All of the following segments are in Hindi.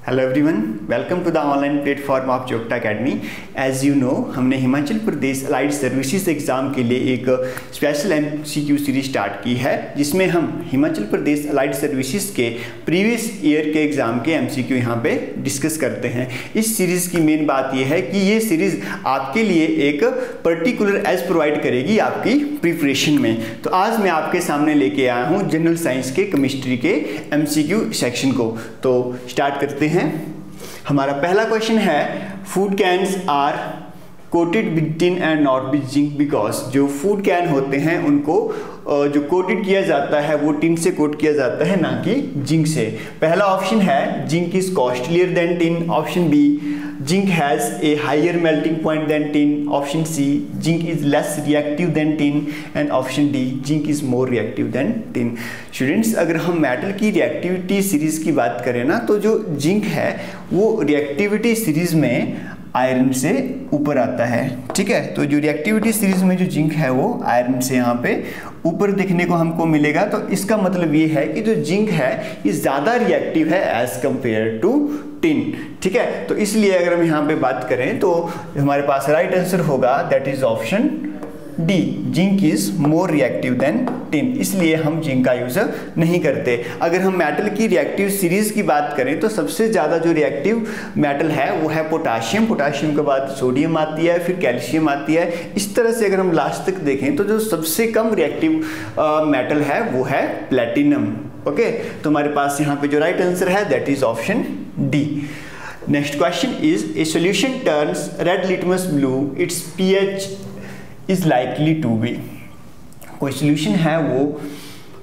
Hello everyone, welcome to the online platform of जोग्टा अकेडमी। एज यू नो, हमने Himachal Pradesh allied services exam के लिए एक स्पेशल MCQ सीरीज स्टार्ट की है, जिसमें हम हिमाचल प्रदेश अलाइड सर्विसेज के प्रीवियस ईयर के एग्ज़ाम के MCQ यहाँ पे डिस्कस करते हैं। इस सीरीज़ की मेन बात यह है कि ये सीरीज़ आपके लिए एक पर्टिकुलर एज प्रोवाइड करेगी आपकी प्रिपरेशन में। तो आज मैं आपके सामने लेके आया हूँ जनरल साइंस के केमिस्ट्री के MCQ सेक्शन को। तो स्टार्ट करते हैं। हमारा पहला क्वेश्चन है, food cans are coated with tin and not with zinc because. जो फूड कैन होते हैं उनको जो कोटेड किया जाता है वो टिन से कोट किया जाता है, ना कि जिंक से। पहला ऑप्शन है zinc is costlier than tin. Option B, zinc has a higher melting point than tin. Option C, zinc is less reactive than tin. And option D, zinc is more reactive than tin. Students, अगर हम मेटल की रिएक्टिविटी सीरीज की बात करें ना, तो जो जिंक है वो रिएक्टिविटी सीरीज में आयरन से ऊपर आता है। ठीक है, तो जो रिएक्टिविटी सीरीज में जो जिंक है वो आयरन से यहाँ पे ऊपर देखने को हमको मिलेगा। तो इसका मतलब ये है कि जो जिंक है ये ज़्यादा रिएक्टिव है एज कंपेयर टू टिन। ठीक है, तो इसलिए अगर हम यहाँ पे बात करें तो हमारे पास राइट आंसर होगा that is option D, zinc is more reactive than tin. इसलिए हम जिंक का यूज नहीं करते। अगर हम मेटल की रिएक्टिव सीरीज की बात करें तो सबसे ज़्यादा जो रिएक्टिव मेटल है वो है पोटाशियम। पोटाशियम के बाद सोडियम आती है, फिर कैल्शियम आती है। इस तरह से अगर हम लास्ट तक देखें तो जो सबसे कम रिएक्टिव मेटल है वो है प्लेटिनम। ओके, तो हमारे पास यहाँ पे जो राइट आंसर है that is option D. Next question is, a solution turns red litmus blue, its pH is likely to be. कोई सोल्यूशन है वो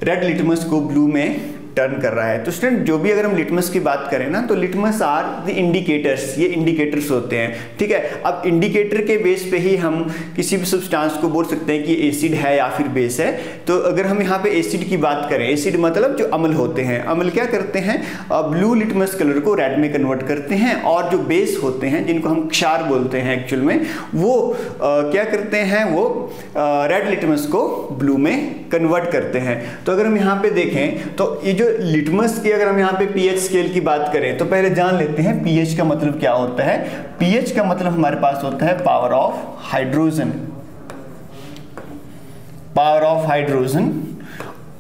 रेड लिटमस को ब्लू में टर्न कर रहा है। तो स्टूडेंट, जो भी अगर हम लिटमस की बात करें ना, तो लिटमस आर द इंडिकेटर्स, ये इंडिकेटर्स होते हैं। ठीक है, अब इंडिकेटर के बेस पे ही हम किसी भी सब्सटेंस को बोल सकते हैं कि एसिड है या फिर बेस है। तो अगर हम यहाँ पे एसिड की बात करें, एसिड मतलब जो अम्ल होते हैं, अम्ल क्या करते हैं, ब्लू लिटमस कलर को रेड में कन्वर्ट करते हैं। और जो बेस होते हैं जिनको हम क्षार बोलते हैं एक्चुअल में, वो क्या करते हैं, वो रेड लिटमस को ब्लू में कन्वर्ट करते हैं। तो अगर हम यहाँ पे देखें तो ये जो लिटमस की अगर हम यहाँ पे pH स्केल की बात करें तो पहले जान लेते हैं pH का मतलब क्या होता है। pH का मतलब हमारे पास होता है power of hydrogen, power of hydrogen.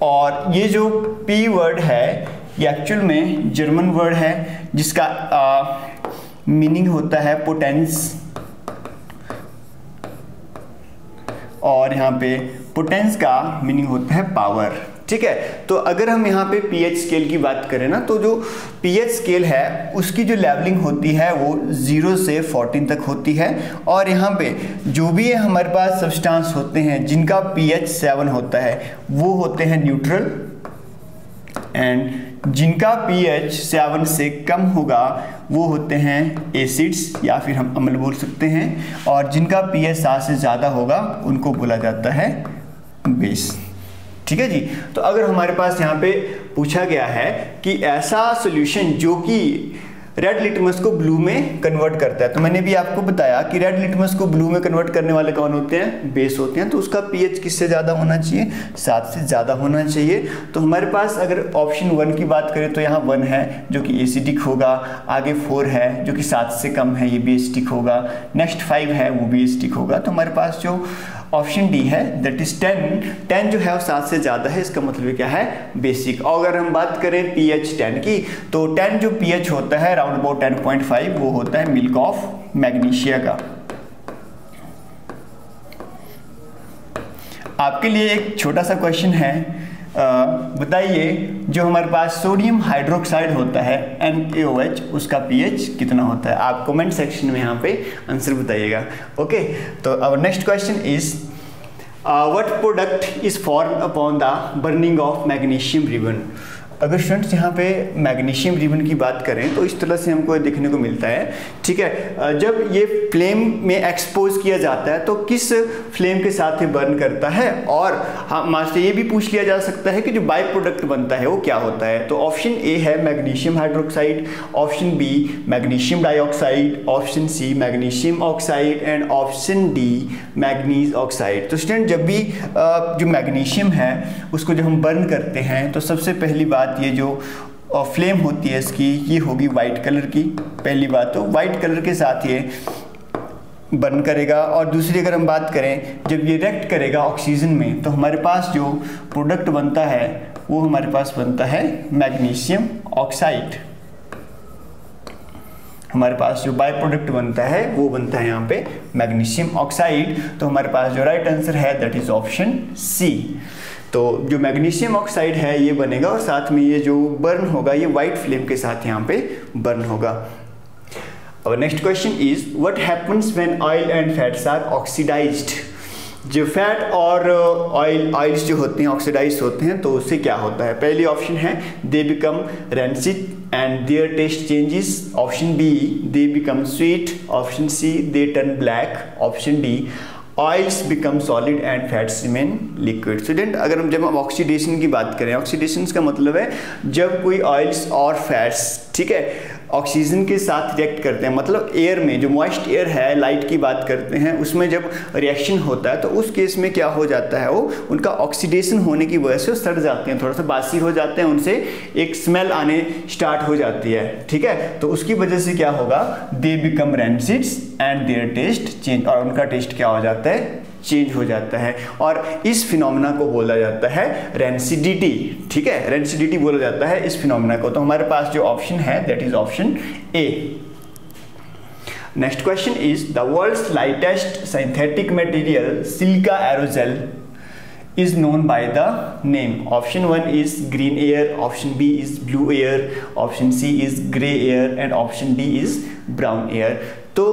और ये जो P वर्ड है ये एक्चुअल में जर्मन वर्ड है, जिसका मीनिंग होता है पोटेंस। और यहाँ पे पोटेंस का मीनिंग होता है पावर। ठीक है, तो अगर हम यहाँ पे pH स्केल की बात करें ना, तो जो pH स्केल है उसकी जो लेवलिंग होती है वो 0 से 14 तक होती है। और यहाँ पे जो भी हमारे पास सब्सटेंस होते हैं जिनका pH 7 होता है वो होते हैं न्यूट्रल, एंड जिनका pH 7 से कम होगा वो होते हैं एसिड्स या फिर हम अम्ल बोल सकते हैं। और जिनका pH 7 से ज़्यादा होगा उनको बोला जाता है बेस। ठीक है जी, तो अगर हमारे पास यहाँ पे पूछा गया है कि ऐसा सॉल्यूशन जो कि रेड लिटमस को ब्लू में कन्वर्ट करता है, तो मैंने भी आपको बताया कि रेड लिटमस को ब्लू में कन्वर्ट करने वाले कौन होते हैं, बेस होते हैं। तो उसका pH किससे ज़्यादा होना चाहिए, 7 से ज़्यादा होना चाहिए। तो हमारे पास अगर ऑप्शन 1 की बात करें तो यहाँ 1 है जो कि एसिडिक होगा, आगे 4 है जो कि 7 से कम है, ये भी एसिडिक होगा। नेक्स्ट 5 है वो भी एसिडिक होगा। तो हमारे पास जो ऑप्शन डी है दैट इज 10 जो है वो 7 से ज़्यादा है, इसका मतलब क्या है, बेसिक। और अगर हम बात करें pH 10 की, तो 10 जो pH होता है राउंड अबाउट 10.5 वो होता है मिल्क ऑफ मैग्नीशिया का। आपके लिए एक छोटा सा क्वेश्चन है, बताइए जो हमारे पास सोडियम हाइड्रोक्साइड होता है NaOH, उसका pH कितना होता है। आप कमेंट सेक्शन में यहाँ पे आंसर बताइएगा। ओके, तो our next question is, what product is formed upon the burning of magnesium ribbon. अगर स्टूडेंट्स यहाँ पे मैग्नीशियम रिबन की बात करें तो इस तरह से हमको देखने को मिलता है। ठीक है, जब ये फ्लेम में एक्सपोज किया जाता है तो किस फ्लेम के साथ ये बर्न करता है। और हमसे ये भी पूछ लिया जा सकता है कि जो बाई प्रोडक्ट बनता है वो क्या होता है। तो ऑप्शन ए है magnesium hydroxide, option B magnesium dioxide, option C magnesium oxide and option D manganese oxide. तो स्टूडेंट, जब भी जो मैग्नीशियम है उसको जब हम बर्न करते हैं तो सबसे पहली बात ये जो फ्लेम होती है इसकी ये होगी वाइट कलर की। पहली बात तो वाइट कलर के साथ ये बर्न करेगा। और दूसरी अगर हम बात करें, जब ये रिएक्ट करेगा ऑक्सीजन में तो हमारे पास जो प्रोडक्ट बनता है वो हमारे पास बनता है मैग्नीशियम ऑक्साइड। हमारे पास जो बाय प्रोडक्ट बनता है वो बनता है यहाँ पे मैग्नीशियम ऑक्साइड। तो हमारे पास जो राइट आंसर है दैट इज ऑप्शन सी। तो जो मैग्नीशियम ऑक्साइड है ये बनेगा और साथ में ये जो बर्न होगा ये वाइट फ्लेम के साथ यहाँ पे बर्न होगा। और next question is what happens when oil and fats are oxidized. जो फैट और ऑयल्स जो होते हैं ऑक्सीडाइज होते हैं तो उससे क्या होता है। पहली ऑप्शन है they become rancid and their taste changes. Option B they become sweet. Option C they turn black. Option D oils become solid and fats remain liquid. Student अगर जब हम ऑक्सीडेशन की बात करें, ऑक्सीडेशन का मतलब है जब कोई ऑयल्स और फैट्स ठीक है ऑक्सीजन के साथ रिएक्ट करते हैं, मतलब एयर में जो मॉइस्ट एयर है, लाइट की बात करते हैं, उसमें जब रिएक्शन होता है तो उस केस में क्या हो जाता है, वो उनका ऑक्सीडेशन होने की वजह से सड़ जाते हैं, थोड़ा सा बासी हो जाते हैं, उनसे एक स्मेल आने स्टार्ट हो जाती है। ठीक है, तो उसकी वजह से क्या होगा, they become rancids and their taste change, और उनका टेस्ट क्या हो जाता है, चेंज हो जाता है। और इस फिनोमेना को बोला जाता है रेंसिडिटी। ठीक है, रेंसिडिटी बोला जाता है इस फिनोमेना को। तो हमारे पास जो ऑप्शन है that is option A. Next question is the world's lightest synthetic material silica aerogel is known by the name. Option 1 is green air, option B is blue air, option C is gray air and option D is brown air. तो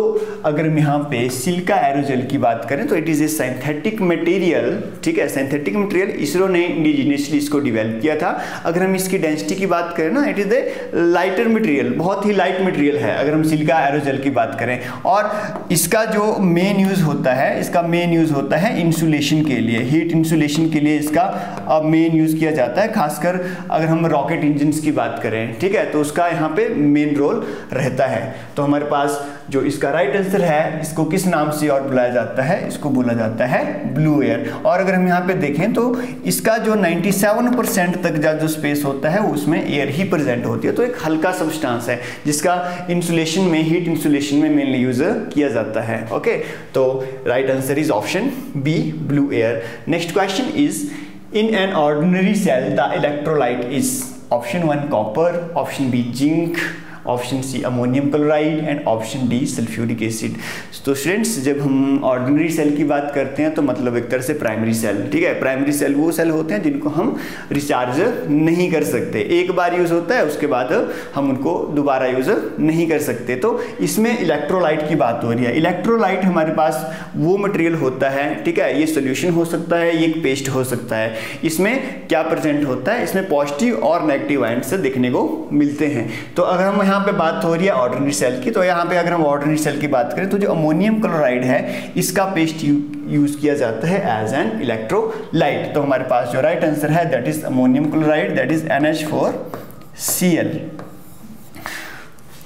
अगर हम यहाँ पे सिलिका एरोजेल की बात करें तो it is a synthetic material. ठीक है, सिंथेटिक मटेरियल इसरो ने इंडिजिनियसली इसको डेवलप किया था। अगर हम इसकी डेंसिटी की बात करें ना, it is a lighter material, बहुत ही लाइट मटेरियल है अगर हम सिलिका एरोजेल की बात करें। और इसका जो मेन यूज़ होता है, इसका मेन यूज़ होता है इंसुलेशन के लिए, हीट इंसुलेशन के लिए इसका मेन यूज़ किया जाता है। खासकर अगर हम रॉकेट इंजन्स की बात करें, ठीक है, तो उसका यहाँ पे मेन रोल रहता है। तो हमारे पास जो इसका राइट आंसर है, इसको किस नाम से और बुलाया जाता है, इसको बोला जाता है ब्लू एयर। और अगर हम यहाँ पे देखें तो इसका जो 97% तक जो स्पेस होता है वो उसमें एयर ही प्रेजेंट होती है। तो एक हल्का सब्सटेंस है जिसका इंसुलेशन में, हीट इंसुलेशन में मेनली यूज किया जाता है। ओके, तो right answer is option B, blue air. Next question is in an ordinary cell the electrolyte is. Option 1 copper, option B zinc, option C ammonium chloride and option D sulphuric acid. तो स्टूडेंट्स जब हम ऑर्डिनरी सेल की बात करते हैं तो मतलब एक तरह से प्राइमरी सेल। ठीक है, प्राइमरी सेल वो सेल होते हैं जिनको हम रिचार्ज नहीं कर सकते, एक बार यूज होता है उसके बाद हम उनको दोबारा यूज नहीं कर सकते। तो इसमें इलेक्ट्रोलाइट की बात हो रही है। इलेक्ट्रोलाइट हमारे पास वो मटेरियल होता है, ठीक है, ये सोल्यूशन हो सकता है, ये एक पेस्ट हो सकता है। इसमें क्या प्रेजेंट होता है, इसमें पॉजिटिव और नेगेटिव आयन से देखने को मिलते हैं। तो अगर हम यहाँ पे बात हो रही है ऑर्डिनरी सेल की, तो यहाँ पे अगर हम ऑर्डिनरी सेल की बात करें तो जो अमोनियम क्लोराइड है इसका पेस्ट यूज किया जाता है एज एन इलेक्ट्रोलाइट। तो हमारे पास जो राइट आंसर है that is ammonium chloride, that is NH4Cl।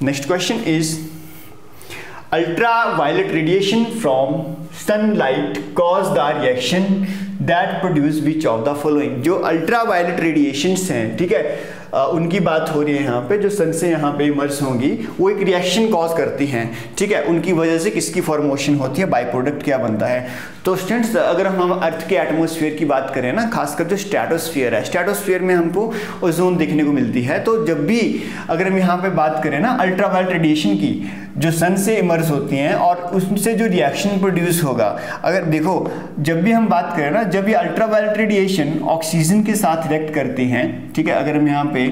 Next question is ultraviolet radiation from sunlight cause the reaction that produce which of the following। जो अल्ट्रावायलेट रेडिएशंस हैं, ठीक है, उनकी बात हो रही है यहाँ पे, जो सन से यहाँ पे इमर्ज होंगी वो एक रिएक्शन कॉज करती हैं। ठीक है, उनकी वजह से किसकी फॉर्मेशन होती है, बाय प्रोडक्ट क्या बनता है। तो स्टूडेंट्स अगर हम अर्थ के एटमॉस्फेयर की बात करें ना, खासकर जो स्ट्रेटोस्फीयर है, स्ट्रेटोस्फीयर में हमको ओजोन देखने को मिलती है। तो जब भी अगर हम यहाँ पे बात करें ना अल्ट्रावायलेट रेडिएशन की, जो सन से इमर्ज होती हैं और उससे जो रिएक्शन प्रोड्यूस होगा, अगर देखो जब भी हम बात करें ना, जब ये अल्ट्रावायलेट रेडिएशन ऑक्सीजन के साथ रिएक्ट करती हैं, ठीक है, अगर हम यहाँ पे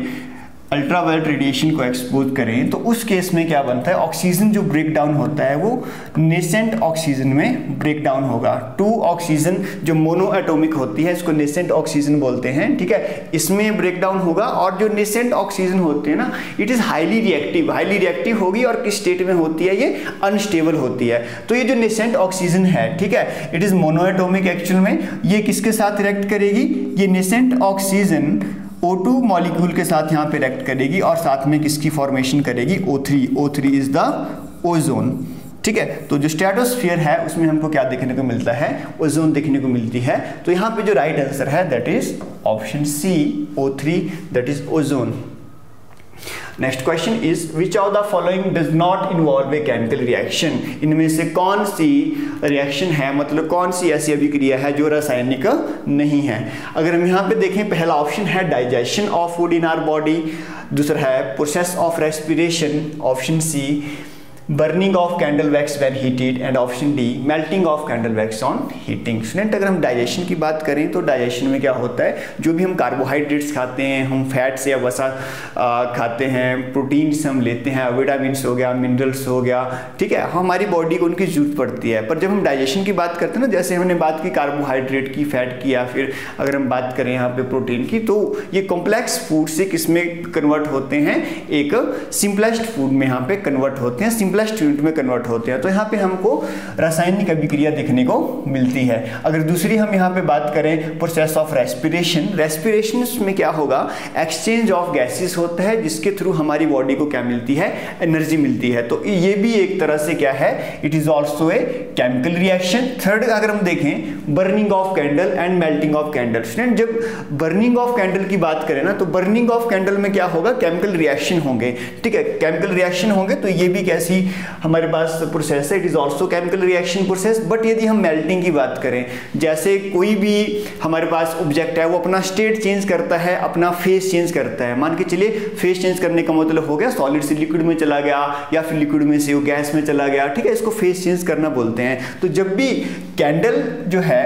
अल्ट्रावायलेट रेडिएशन को एक्सपोज करें तो उस केस में क्या बनता है, ऑक्सीजन जो ब्रेक डाउन होता है वो नेसेंट ऑक्सीजन में ब्रेक डाउन होगा। 2 ऑक्सीजन जो मोनो एटॉमिक होती है इसको नेसेंट ऑक्सीजन बोलते हैं। ठीक है, इसमें ब्रेक डाउन होगा। और जो नेसेंट ऑक्सीजन होती है ना, it is highly reactive, highly reactive होगी और किस स्टेट में होती है, ये अनस्टेबल होती है। तो ये जो नेसेंट ऑक्सीजन है, ठीक है, it is mono atomic actual में, ये किसके साथ रिएक्ट करेगी, ये नेसेंट ऑक्सीजन O2 मॉलिक्यूल के साथ यहाँ पे रिएक्ट करेगी और साथ में किसकी फॉर्मेशन करेगी, O3 इज द ओजोन। ठीक है, तो जो स्ट्रेटोस्फीयर है उसमें हमको क्या देखने को मिलता है, ओजोन देखने को मिलती है। तो यहाँ पे जो राइट आंसर है that is option C, O3, that is ozone. Next question is which of the following does not involve a chemical reaction, इनमें से कौन सी रिएक्शन है, मतलब कौन सी ऐसी अभिक्रिया है जो रासायनिक नहीं है। अगर हम यहाँ पे देखें, पहला ऑप्शन है digestion of food in our body, दूसरा है process of respiration, option C burning of candle wax when heated, and option D melting of candle wax on heating. Student, अगर हम डाइजेशन की बात करें तो डाइजेशन में क्या होता है, जो भी हम कार्बोहाइड्रेट्स खाते हैं, हम फैट्स या वसा खाते हैं, प्रोटीन से हम लेते हैं, विटामिन हो गया, मिनरल्स हो गया, ठीक है, हमारी बॉडी को उनकी जरूरत पड़ती है। पर जब हम डाइजेशन की बात करते हैं ना, जैसे हमने बात की कार्बोहाइड्रेट की, फैट की, या फिर अगर हम बात करें यहाँ पे प्रोटीन की, तो ये कॉम्प्लेक्स फूड से किस में कन्वर्ट होते हैं, एक सिंपलेस्ट फूड में यहाँ पे कन्वर्ट होते हैं, सिंपलेस्ट यूनिट में कन्वर्ट होते हैं। तो यहाँ पे हमको रासायनिक अभिक्रिया देखने को मिलती है। अगर दूसरी हम यहाँ पे बात करें प्रोसेस ऑफ रेस्पिरेशन, रेस्पिरेशन में क्या होगा, एक्सचेंज ऑफ गैसेस होता है जिसके थ्रू हमारी बॉडी को क्या मिलती है, एनर्जी मिलती है। तो ये भी एक तरह से क्या है, it is also a chemical reaction. Third अगर हम देखें, burning of candle and melting of candle. Student, जब बर्निंग ऑफ कैंडल की बात करें ना, तो बर्निंग ऑफ कैंडल में क्या होगा, केमिकल रिएक्शन होंगे, ठीक है, केमिकल रिएक्शन होंगे। तो ये भी कैसी हमारे पास प्रोसेस है, it is also chemical reaction process. But यदि हम मेल्टिंग की बात करें, जैसे कोई भी हमारे पास ऑब्जेक्ट है, वो अपना स्टेट चेंज करता है, अपना फेस चेंज करता है। मान के चलिए फेस चेंज करने का मतलब हो गया सॉलिड से लिक्विड में चला गया, या फिर लिक्विड में से वो गैस में चला गया, ठीक है, इसको फेस चेंज करना बोलते हैं। तो जब भी कैंडल जो है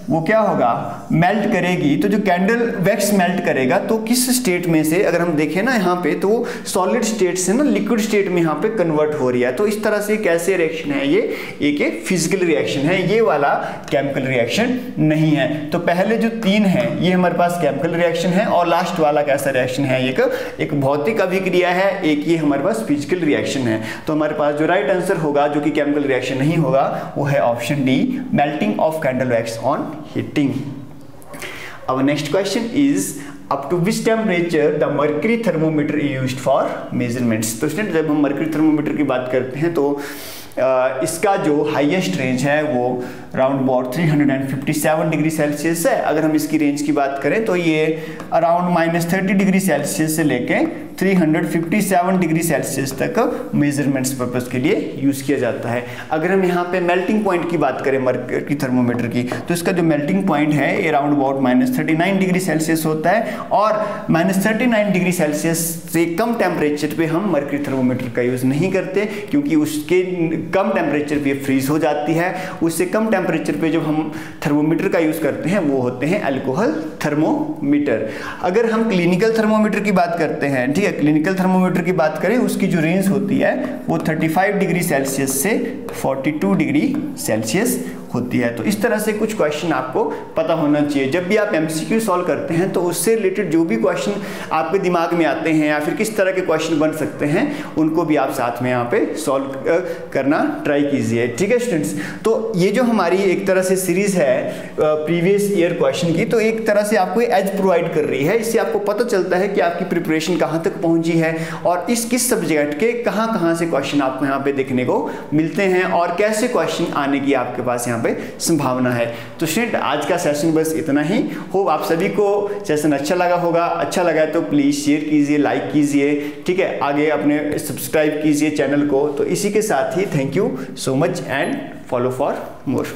वो क्या होगा, मेल्ट करेगी, तो जो कैंडल वैक्स मेल्ट करेगा तो किस स्टेट में से, अगर हम देखें ना यहाँ पे, तो सॉलिड स्टेट से ना लिक्विड स्टेट में यहाँ पे कन्वर्ट हो रही है। तो इस तरह से कैसे रिएक्शन है, ये एक फिजिकल रिएक्शन है, ये वाला केमिकल रिएक्शन नहीं है। तो पहले जो तीन है ये हमारे पास केमिकल रिएक्शन है, और लास्ट वाला कैसा रिएक्शन है, एक भौतिक अभिक्रिया है, एक ये हमारे पास फिजिकल रिएक्शन है। तो हमारे पास जो राइट आंसर होगा, जो कि केमिकल रिएक्शन नहीं होगा, वो है option D, melting of candle wax on heating. Our next question is up to which temperature the mercury thermometer used for measurements। तो स्टूडेंट, जब हम मर्क्यूरी थर्मोमीटर की बात करते हैं तो इसका जो हाईएस्ट रेंज है वो अराउंड अबाउट 357 डिग्री सेल्सियस है। अगर हम इसकी रेंज की बात करें तो ये अराउंड -30 डिग्री सेल्सियस से लेके 357 डिग्री सेल्सियस तक मेजरमेंट्स पर्पस के लिए यूज किया जाता है। अगर हम यहाँ पे मेल्टिंग पॉइंट की बात करें मर्क्यूरी थर्मोमीटर की, तो इसका जो मेल्टिंग पॉइंट है ये अराउंड अबाउट -39 डिग्री सेल्सियस होता है, और -39 डिग्री सेल्सियस से कम टेम्परेचर पे हम मर्क्यूरी थर्मोमीटर का यूज नहीं करते, क्योंकि उसके कम टेम्परेचर पे फ्रीज हो जाती है। उससे कम टेम्परेचर पे जब हम थर्मोमीटर का यूज करते हैं वो होते हैं अल्कोहल थर्मोमीटर। अगर हम क्लिनिकल थर्मोमीटर की बात करते हैं, ठीक है, क्लिनिकल थर्मोमीटर की बात करें, उसकी जो रेंज होती है वो 35 डिग्री सेल्सियस से 42 डिग्री सेल्सियस होती है। तो इस तरह से कुछ क्वेश्चन आपको पता होना चाहिए। जब भी आप एमसीक्यू सॉल्व करते हैं तो उससे रिलेटेड जो भी क्वेश्चन आपके दिमाग में आते हैं या फिर किस तरह के क्वेश्चन बन सकते हैं, उनको भी आप साथ में यहाँ पे सॉल्व करना ट्राई कीजिए, ठीक है स्टूडेंट्स। तो ये जो हमारी एक तरह से सीरीज है प्रीवियस ईयर क्वेश्चन की, तो एक तरह से आपको एज प्रोवाइड कर रही है। इससे आपको पता चलता है कि आपकी प्रिपरेशन कहाँ तक पहुंची है, और इस किस सब्जेक्ट के कहाँ से क्वेश्चन आपको यहाँ पे देखने को मिलते हैं, और कैसे क्वेश्चन आने की आपके पास यहाँ पे संभावना है। तो स्टूडेंट, आज का सेशन बस इतना ही। होप आप सभी को सेशन अच्छा लगा होगा। अच्छा लगा तो प्लीज शेयर कीजिए, लाइक कीजिए, ठीक है, आगे अपने सब्सक्राइब कीजिए चैनल को। तो इसी के साथ ही thank you so much and follow for more.